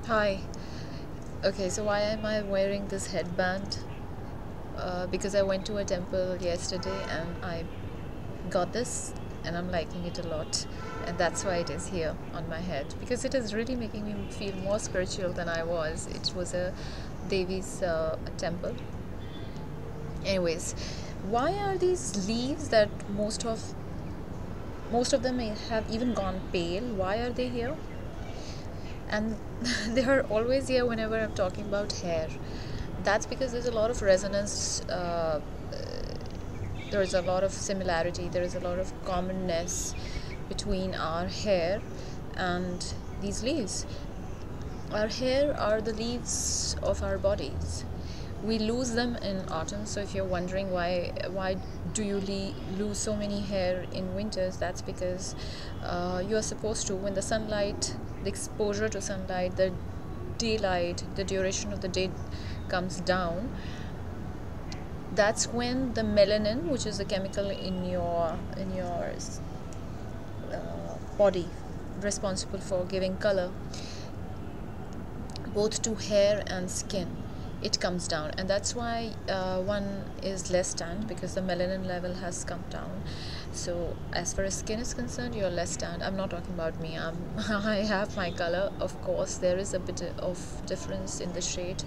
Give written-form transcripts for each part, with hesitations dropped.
Hi. Okay, so why am I wearing this headband? Because I went to a temple yesterday and I got this and I'm liking it a lot. And that's why it is here on my head. Because it is really making me feel more spiritual than I was. It was a Devi's temple. Anyways, why are these leaves that most of them may have even gone pale? Why are they here? And they are always here whenever I'm talking about hair. That's because there's a lot of resonance, there is a lot of similarity, there is a lot of commonness between our hair and these leaves. Our hair are the leaves of our bodies. We lose them in autumn. So if you're wondering why do you lose so many hair in winters, that's because you are supposed to, when the sunlight, the exposure to sunlight, the daylight, the duration of the day comes down, that's when the melanin, which is a chemical in your body responsible for giving color both to hair and skin, it comes down. And that's why one is less tanned, because the melanin level has come down. So as far as skin is concerned, you're less tanned. I'm not talking about me. I have my color. Of course there is a bit of difference in the shade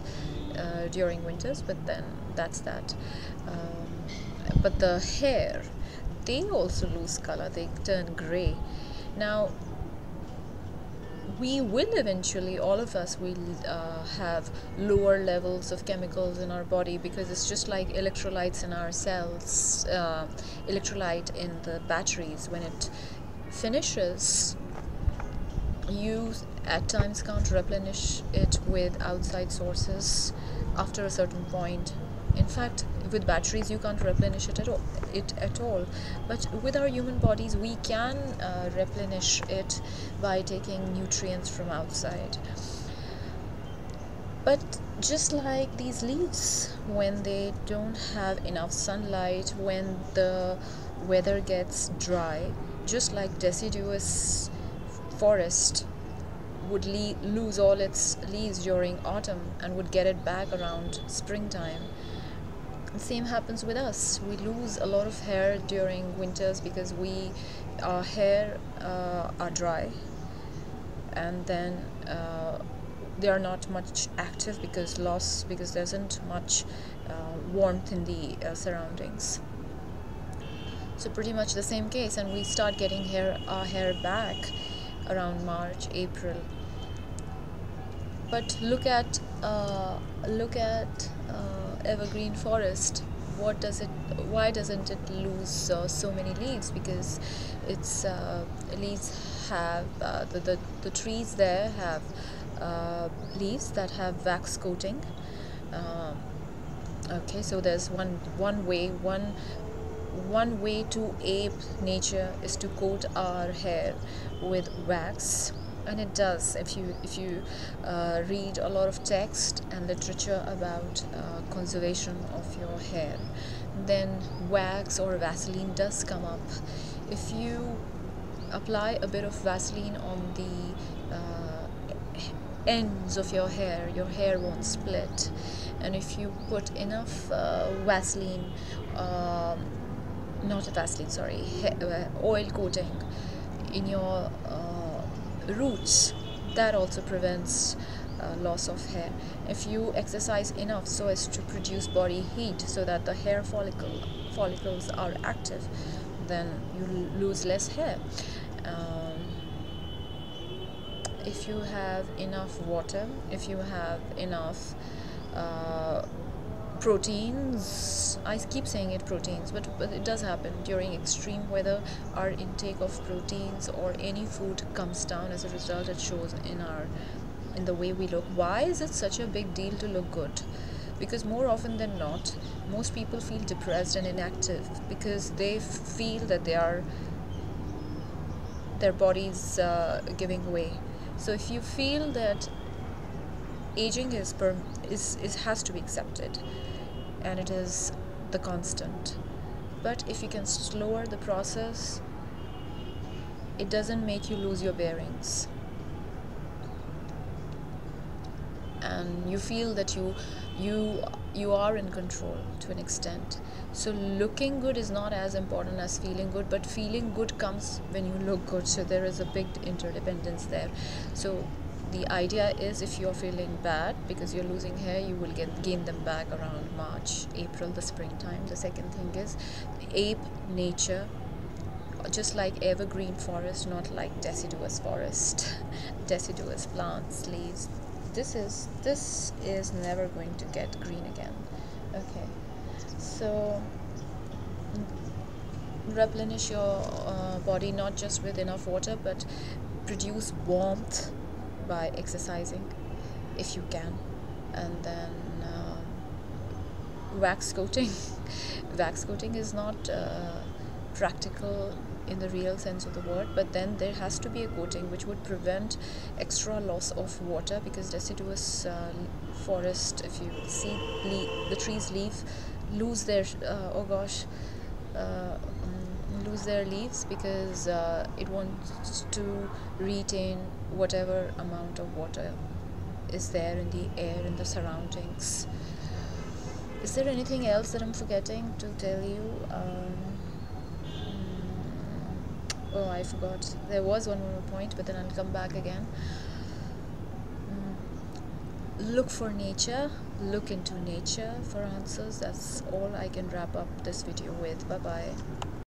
during winters, but then that's that. But the hair, they also lose color, they turn gray. Now we will eventually, all of us will have lower levels of chemicals in our body, because it's just like electrolytes in our cells. Electrolyte in the batteries, when it finishes, you at times can't replenish it with outside sources after a certain point. In fact, with batteries you can't replenish it at all. But with our human bodies we can replenish it by taking nutrients from outside. But just like these leaves, when they don't have enough sunlight, when the weather gets dry, just like deciduous forest would lose all its leaves during autumn and would get it back around springtime. The same happens with us. We lose a lot of hair during winters because our hair are dry, and then they are not much active because there isn't much warmth in the surroundings. So pretty much the same case, and we start getting our hair back around March, April. But look at evergreen forest. What does it? Why doesn't it lose so many leaves? Because its leaves have the trees there have leaves that have wax coating. Um, okay, so there's one way to ape nature is to coat our hair with wax, and it does. If you read a lot of text and literature about conservation of your hair, then wax or Vaseline does come up. If you apply a bit of Vaseline on the ends of your hair won't split. And if you put enough Vaseline, not Vaseline, sorry, oil coating in your roots, that also prevents loss of hair. If you exercise enough so as to produce body heat so that the hair follicles are active, then you lose less hair. Um, if you have enough water, if you have enough uh, proteins, I keep saying it proteins, but it does happen during extreme weather. Our intake of proteins or any food comes down. As a result, it shows in the way we look. Why is it such a big deal to look good? Because more often than not, most people feel depressed and inactive because they feel that their bodies giving way. So if you feel that aging is has to be accepted, and it is the constant, but if you can slower the process, it doesn't make you lose your bearings. and you feel that you are in control to an extent. So looking good is not as important as feeling good, but feeling good comes when you look good. So there is a big interdependence there. So the idea is, if you're feeling bad because you're losing hair, you will gain them back around March, April, the springtime. The second thing is ape nature, just like evergreen forest, not like deciduous forest. Deciduous plants, leaves, this is never going to get green again. Okay, so replenish your body not just with enough water, but produce warmth by exercising if you can. And then wax coating. Wax coating is not practical in the real sense of the word, but then there has to be a coating which would prevent extra loss of water, because deciduous forest, if you see the trees leaf lose their lose their leaves because it wants to retain whatever amount of water is there in the air, in the surroundings. Is there anything else that I'm forgetting to tell you? Oh, I forgot. There was one more point, but then I'll come back again. Look for nature, look into nature for answers. That's all I can wrap up this video with. Bye bye.